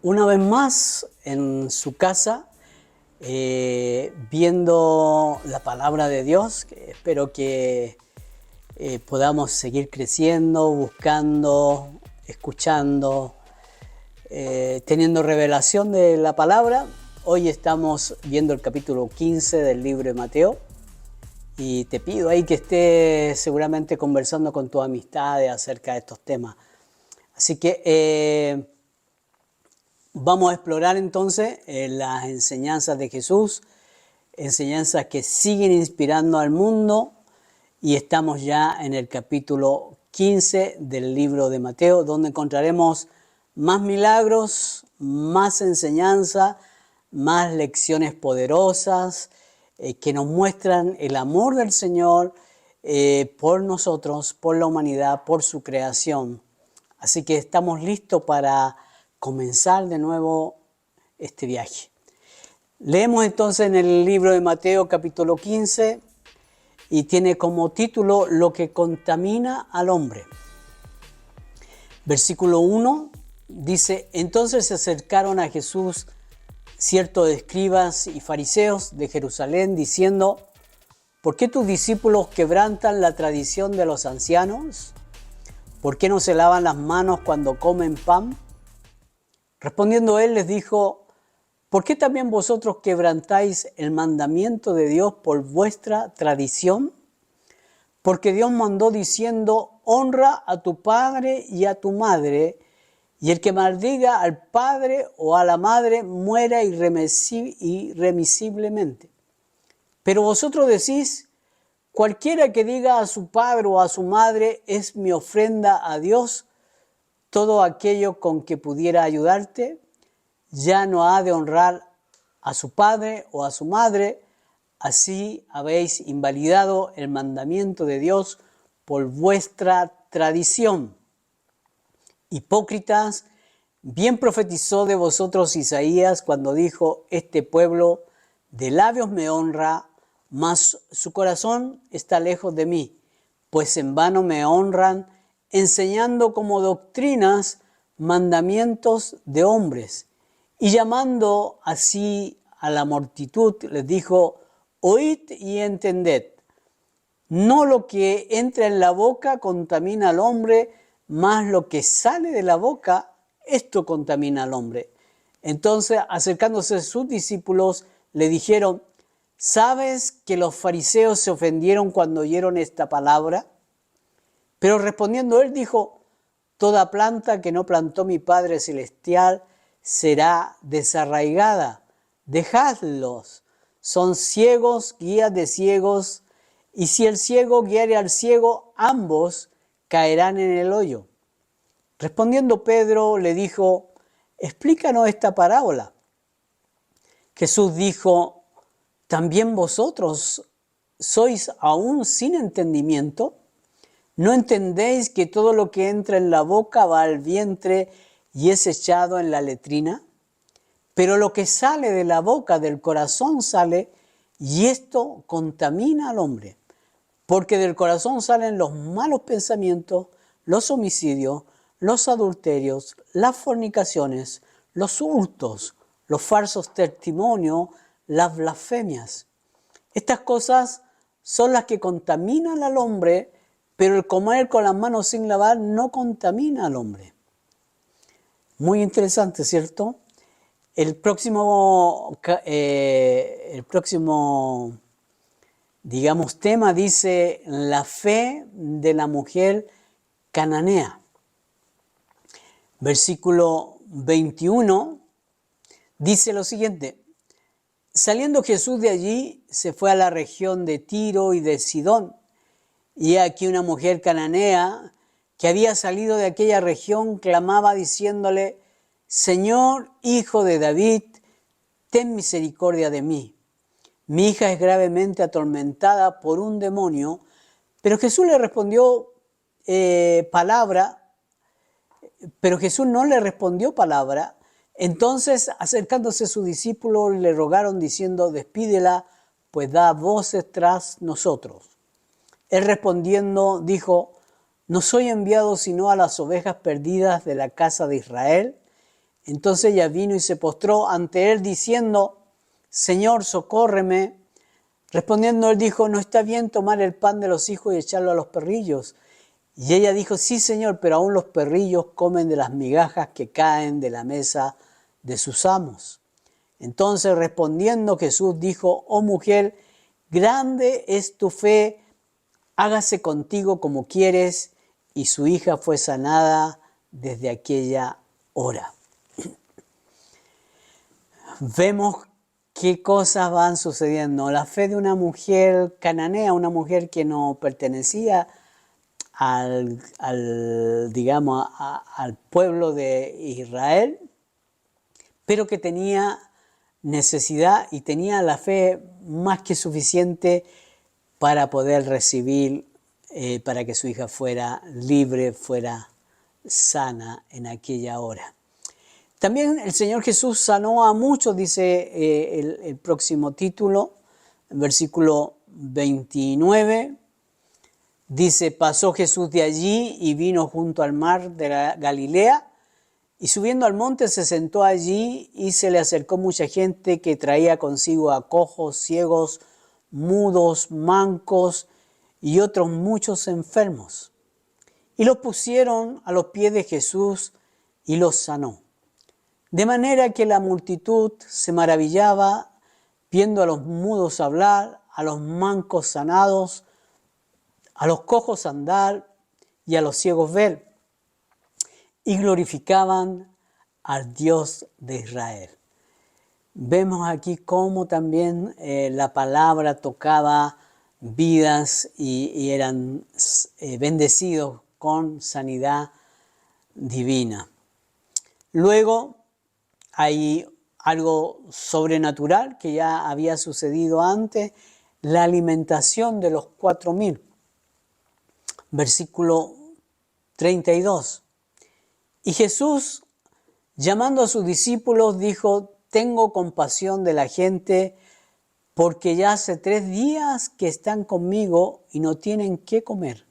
una vez más en su casa, viendo la palabra de Dios. Espero que podamos seguir creciendo, buscando, escuchando, teniendo revelación de la palabra. Hoy estamos viendo el capítulo 15 del libro de Mateo y te pido ahí que estés seguramente conversando con tus amistades acerca de estos temas. Así que vamos a explorar entonces las enseñanzas de Jesús, enseñanzas que siguen inspirando al mundo, y estamos ya en el capítulo 15 del libro de Mateo, donde encontraremos más milagros, más enseñanza, más lecciones poderosas que nos muestran el amor del Señor por nosotros, por la humanidad, por su creación. Así que estamos listos para comenzar de nuevo este viaje. Leemos entonces en el libro de Mateo capítulo 15 y tiene como título Lo que contamina al hombre. Versículo 1 dice: Entonces se acercaron a Jesús ciertos escribas y fariseos de Jerusalén diciendo: ¿Por qué tus discípulos quebrantan la tradición de los ancianos? ¿Por qué no se lavan las manos cuando comen pan? Respondiendo él les dijo: ¿Por qué también vosotros quebrantáis el mandamiento de Dios por vuestra tradición? Porque Dios mandó diciendo: honra a tu padre y a tu madre, y el que maldiga al padre o a la madre muera irremisiblemente. Pero vosotros decís: cualquiera que diga a su padre o a su madre es mi ofrenda a Dios, todo aquello con que pudiera ayudarte, ya no ha de honrar a su padre o a su madre. Así habéis invalidado el mandamiento de Dios por vuestra tradición. Hipócritas, bien profetizó de vosotros Isaías cuando dijo: este pueblo de labios me honra, mas su corazón está lejos de mí, pues en vano me honran, enseñando como doctrinas mandamientos de hombres. Y llamando así a la multitud, les dijo: oíd y entended. No lo que entra en la boca contamina al hombre, mas lo que sale de la boca, esto contamina al hombre. Entonces, acercándose a sus discípulos, le dijeron: ¿sabes que los fariseos se ofendieron cuando oyeron esta palabra? Pero respondiendo él dijo: toda planta que no plantó mi Padre Celestial será desarraigada. Dejadlos, son ciegos, guías de ciegos, y si el ciego guiare al ciego, ambos caerán en el hoyo. Respondiendo Pedro le dijo: explícanos esta parábola. Jesús dijo: ¿también vosotros sois aún sin entendimiento? ¿No entendéis que todo lo que entra en la boca va al vientre y es echado en la letrina? Pero lo que sale de la boca, del corazón sale, y esto contamina al hombre. Porque del corazón salen los malos pensamientos, los homicidios, los adulterios, las fornicaciones, los hurtos, los falsos testimonios, las blasfemias. Estas cosas son las que contaminan al hombre, pero el comer con las manos sin lavar no contamina al hombre. Muy interesante, ¿cierto? El próximo, tema dice: la fe de la mujer cananea. Versículo 21 dice lo siguiente: saliendo Jesús de allí, se fue a la región de Tiro y de Sidón. Y aquí una mujer cananea que había salido de aquella región clamaba diciéndole: Señor, hijo de David, ten misericordia de mí. Mi hija es gravemente atormentada por un demonio. Pero Jesús le respondió Pero Jesús no le respondió palabra. Entonces, acercándose a sus discípulos, le rogaron diciendo: despídela, pues da voces tras nosotros. Él respondiendo dijo: no soy enviado sino a las ovejas perdidas de la casa de Israel. Entonces ella vino y se postró ante él diciendo, Señor, socórreme. Respondiendo él dijo, no está bien tomar el pan de los hijos y echarlo a los perrillos. Y ella dijo, sí, Señor, pero aún los perrillos comen de las migajas que caen de la mesa de sus amos. Entonces respondiendo Jesús dijo, oh mujer, grande es tu fe, hágase contigo como quieres. Y su hija fue sanada desde aquella hora. Vemos qué cosas van sucediendo. La fe de una mujer cananea, una mujer que no pertenecía digamos, al pueblo de Israel, pero que tenía necesidad y tenía la fe más que suficiente para poder recibir, para que su hija fuera libre, fuera sana en aquella hora. También el Señor Jesús sanó a muchos, dice el próximo título, versículo 29. Dice, pasó Jesús de allí y vino junto al mar de la Galilea, y subiendo al monte se sentó allí y se le acercó mucha gente que traía consigo a cojos, ciegos, mudos, mancos y otros muchos enfermos. Y los pusieron a los pies de Jesús y los sanó. De manera que la multitud se maravillaba viendo a los mudos hablar, a los mancos sanados, a los cojos andar y a los ciegos ver, y glorificaban al Dios de Israel. Vemos aquí cómo también la palabra tocaba vidas y eran bendecidos con sanidad divina. Luego hay algo sobrenatural que ya había sucedido antes, la alimentación de los 4,000. Versículo 32. Y Jesús, llamando a sus discípulos, dijo, tengo compasión de la gente, porque ya hace 3 días que están conmigo y no tienen qué comer.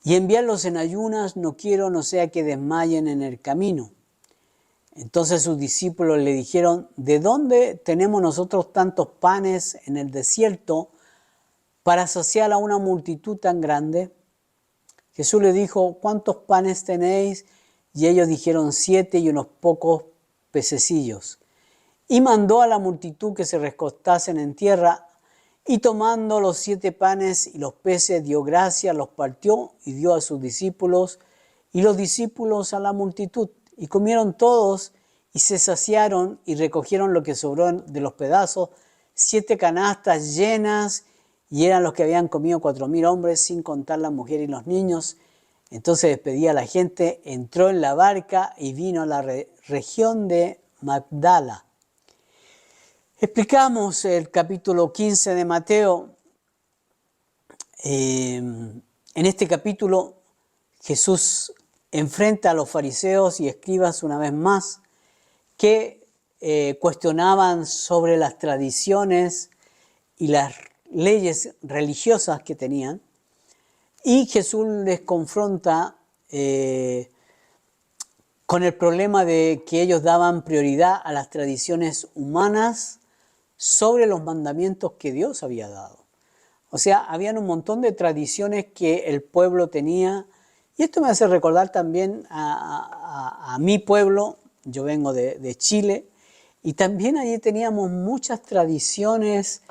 Y enviarlos en ayunas no quiero, no sea que desmayen en el camino. Entonces sus discípulos le dijeron, ¿de dónde tenemos nosotros tantos panes en el desierto para saciar a una multitud tan grande? Jesús le dijo, ¿cuántos panes tenéis? Y ellos dijeron 7 y unos pocos pececillos. Y mandó a la multitud que se recostasen en tierra, y tomando los 7 panes y los peces, dio gracias, los partió y dio a sus discípulos, y los discípulos a la multitud. Y comieron todos, y se saciaron, y recogieron lo que sobró de los pedazos, 7 canastas llenas, y eran los que habían comido 4,000 hombres, sin contar las mujeres y los niños. Entonces despedía a la gente, entró en la barca y vino a la región de Magdala. Explicamos el capítulo 15 de Mateo. En este capítulo Jesús enfrenta a los fariseos y escribas una vez más que cuestionaban sobre las tradiciones y las leyes religiosas que tenían. Y Jesús les confronta con el problema de que ellos daban prioridad a las tradiciones humanas sobre los mandamientos que Dios había dado. O sea, habían un montón de tradiciones que el pueblo tenía. Y esto me hace recordar también a mi pueblo. Yo vengo de Chile. Y también allí teníamos muchas tradiciones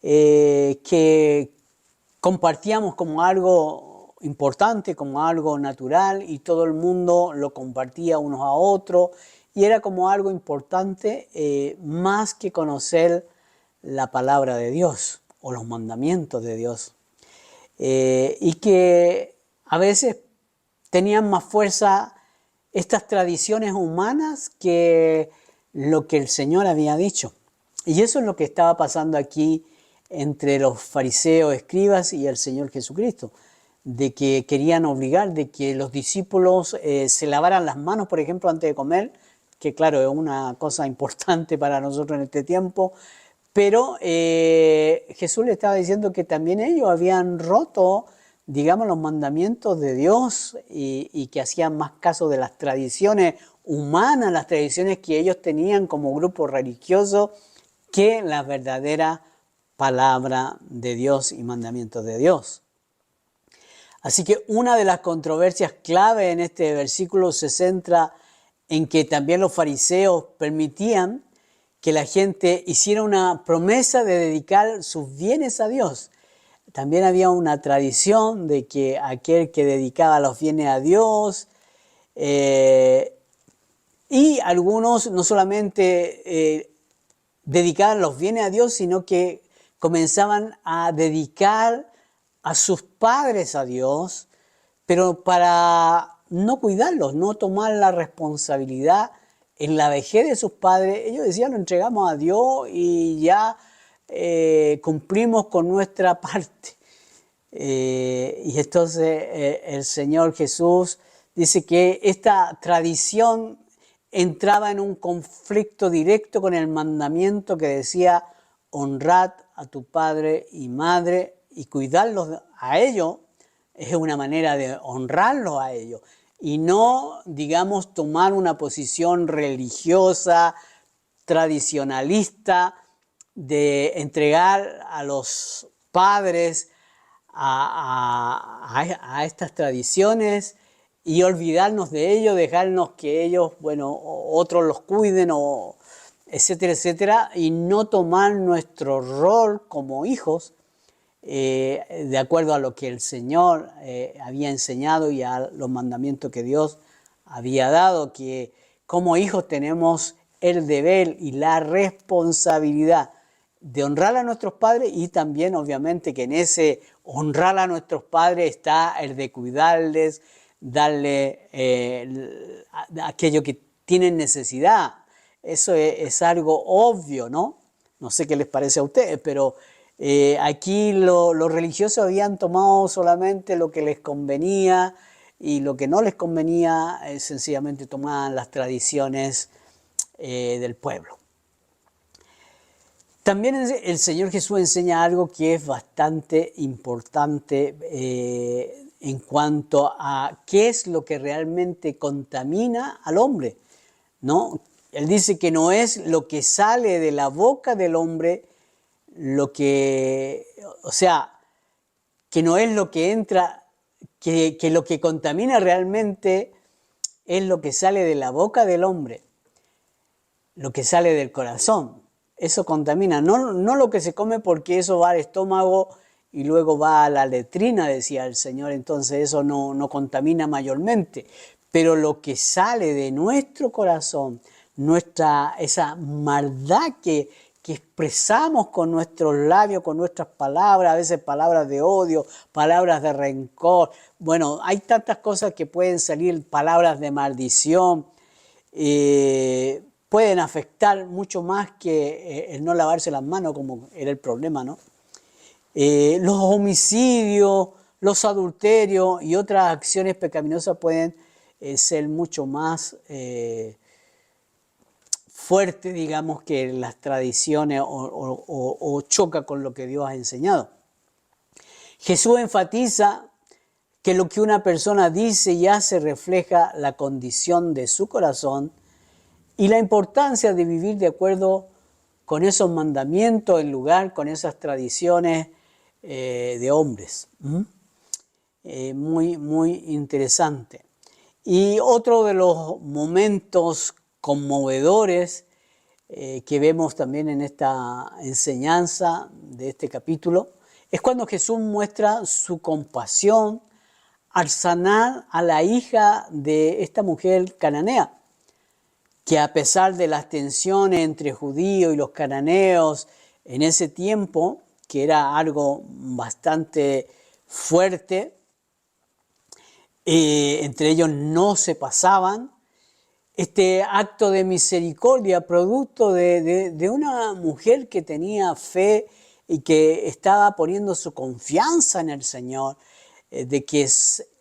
que compartíamos como algo importante, como algo natural, y todo el mundo lo compartía unos a otros, y era como algo importante más que conocer la palabra de Dios o los mandamientos de Dios. Y que a veces tenían más fuerza estas tradiciones humanas que lo que el Señor había dicho. Y eso es lo que estaba pasando aquí entre los fariseos, escribas y el Señor Jesucristo, de que querían obligar, de que los discípulos se lavaran las manos, por ejemplo, antes de comer, que claro, es una cosa importante para nosotros en este tiempo, pero Jesús le estaba diciendo que también ellos habían roto, digamos, los mandamientos de Dios y que hacían más caso de las tradiciones humanas, las tradiciones que ellos tenían como grupo religioso, que la verdadera palabra de Dios y mandamientos de Dios. Así que una de las controversias clave en este versículo se centra en que también los fariseos permitían que la gente hiciera una promesa de dedicar sus bienes a Dios. También había una tradición de que aquel que dedicaba los bienes a Dios, y algunos no solamente dedicaban los bienes a Dios, sino que comenzaban a dedicar a sus padres a Dios, pero para no cuidarlos, no tomar la responsabilidad en la vejez de sus padres. Ellos decían, lo entregamos a Dios y ya cumplimos con nuestra parte. Y entonces el Señor Jesús dice que esta tradición entraba en un conflicto directo con el mandamiento que decía, honrad a tu padre y madre, y cuidarlos a ellos es una manera de honrarlos a ellos. Y no, digamos, tomar una posición religiosa, tradicionalista, de entregar a los padres a estas tradiciones y olvidarnos de ellos, dejarnos que ellos, bueno, otros los cuiden, o etcétera, etcétera, y no tomar nuestro rol como hijos de acuerdo a lo que el Señor había enseñado y a los mandamientos que Dios había dado, que como hijos tenemos el deber y la responsabilidad de honrar a nuestros padres, y también obviamente que en ese honrar a nuestros padres está el de cuidarles, darle aquello que tienen necesidad. Eso es algo obvio, ¿no? No sé qué les parece a ustedes, pero aquí los religiosos habían tomado solamente lo que les convenía, y lo que no les convenía sencillamente tomaban las tradiciones del pueblo. También el Señor Jesús enseña algo que es bastante importante en cuanto a qué es lo que realmente contamina al hombre, ¿no? Él dice que no es lo que sale de la boca del hombre lo que, o sea, que no es lo que entra, que lo que contamina realmente es lo que sale de la boca del hombre, lo que sale del corazón. Eso contamina, no lo que se come, porque eso va al estómago y luego va a la letrina, decía el Señor, entonces eso no contamina mayormente. Pero lo que sale de nuestro corazón, esa maldad que expresamos con nuestros labios, con nuestras palabras, a veces palabras de odio, palabras de rencor. Bueno, hay tantas cosas que pueden salir, palabras de maldición, pueden afectar mucho más que el no lavarse las manos, como era el problema, ¿no? Los homicidios, los adulterios y otras acciones pecaminosas pueden ser mucho más fuertes, digamos, que las tradiciones o choca con lo que Dios ha enseñado. Jesús enfatiza que lo que una persona dice y hace refleja la condición de su corazón y la importancia de vivir de acuerdo con esos mandamientos en lugar con esas tradiciones de hombres. Muy, muy interesante. Y otro de los momentos conmovedores que vemos también en esta enseñanza de este capítulo es cuando Jesús muestra su compasión al sanar a la hija de esta mujer cananea, que a pesar de las tensiones entre judíos y los cananeos en ese tiempo, que era algo bastante fuerte, entre ellos no se pasaban, este acto de misericordia, producto de una mujer que tenía fe y que estaba poniendo su confianza en el Señor, de que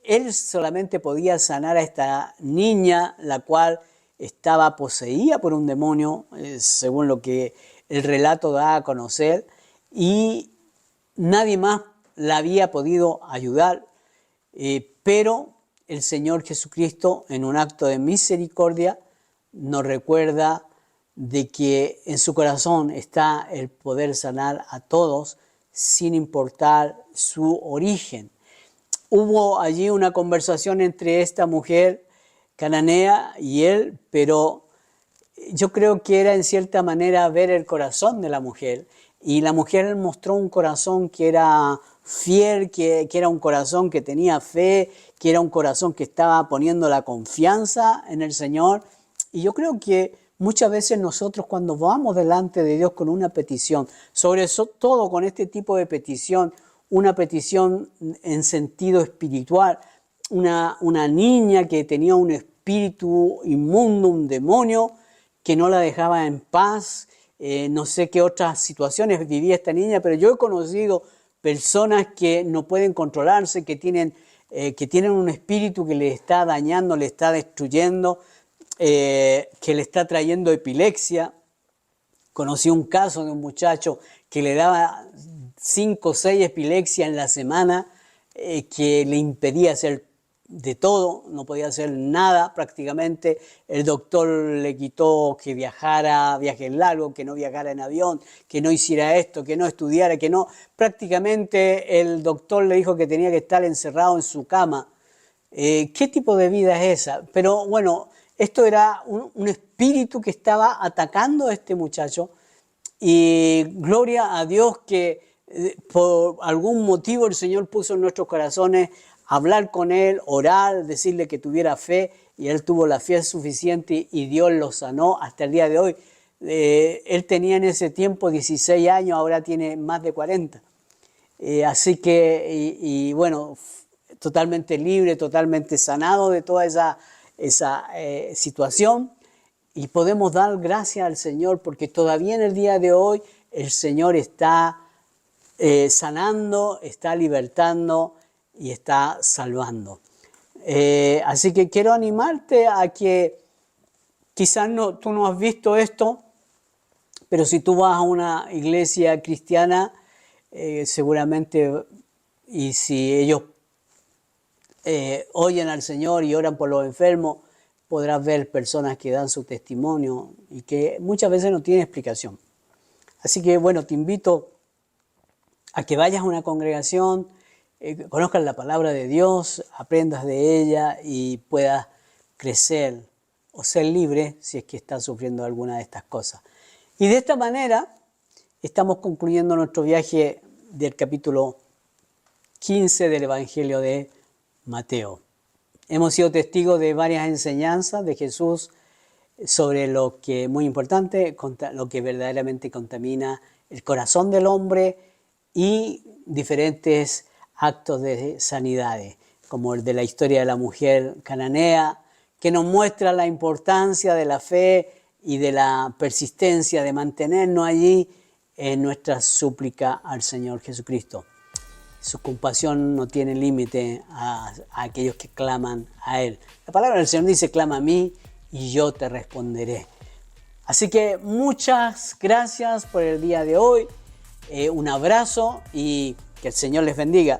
Él solamente podía sanar a esta niña, la cual estaba poseída por un demonio, según lo que el relato da a conocer, y nadie más la había podido ayudar, pero el Señor Jesucristo, en un acto de misericordia, nos recuerda de que en su corazón está el poder sanar a todos sin importar su origen. Hubo allí una conversación entre esta mujer cananea y él, pero yo creo que era en cierta manera ver el corazón de la mujer. Y la mujer mostró un corazón que era fiel, que era un corazón que tenía fe, que era un corazón que estaba poniendo la confianza en el Señor. Y yo creo que muchas veces nosotros cuando vamos delante de Dios con una petición, sobre todo con este tipo de petición, una petición en sentido espiritual, una niña que tenía un espíritu inmundo, un demonio, que no la dejaba en paz. No sé qué otras situaciones vivía esta niña, pero yo he conocido personas que no pueden controlarse, que tienen un espíritu que le está dañando, le está destruyendo, que le está trayendo epilepsia. Conocí un caso de un muchacho que le daba 5 o 6 epilepsias en la semana, que le impedía hacer de todo, no podía hacer nada prácticamente. El doctor le quitó que viajara viajes largos, que no viajara en avión, que no hiciera esto, que no estudiara, que no. Prácticamente el doctor le dijo que tenía que estar encerrado en su cama. ¿Qué tipo de vida es esa? Pero bueno, esto era un espíritu que estaba atacando a este muchacho, y gloria a Dios que por algún motivo el Señor puso en nuestros corazones hablar con él, orar, decirle que tuviera fe, y él tuvo la fe suficiente y Dios lo sanó hasta el día de hoy. Él tenía en ese tiempo 16 años, ahora tiene más de 40. Así que, y bueno, totalmente libre, totalmente sanado de toda esa situación. Y podemos dar gracias al Señor porque todavía en el día de hoy el Señor está sanando, está libertando y está salvando. Así que quiero animarte a que quizás tú no has visto esto, pero si tú vas a una iglesia cristiana, seguramente, y si ellos oyen al Señor y oran por los enfermos, podrás ver personas que dan su testimonio y que muchas veces no tienen explicación. Así que bueno, te invito a que vayas a una congregación, conozcas la palabra de Dios, aprendas de ella y puedas crecer o ser libre si es que estás sufriendo alguna de estas cosas. Y de esta manera estamos concluyendo nuestro viaje del capítulo 15 del Evangelio de Mateo. Hemos sido testigos de varias enseñanzas de Jesús sobre lo que, muy importante, lo que verdaderamente contamina el corazón del hombre y diferentes actos de sanidades, como el de la historia de la mujer cananea, que nos muestra la importancia de la fe y de la persistencia de mantenernos allí en nuestra súplica al Señor Jesucristo. Su compasión no tiene límite a aquellos que claman a Él. La palabra del Señor dice, clama a mí y yo te responderé. Así que muchas gracias por el día de hoy. Un abrazo y que el Señor les bendiga.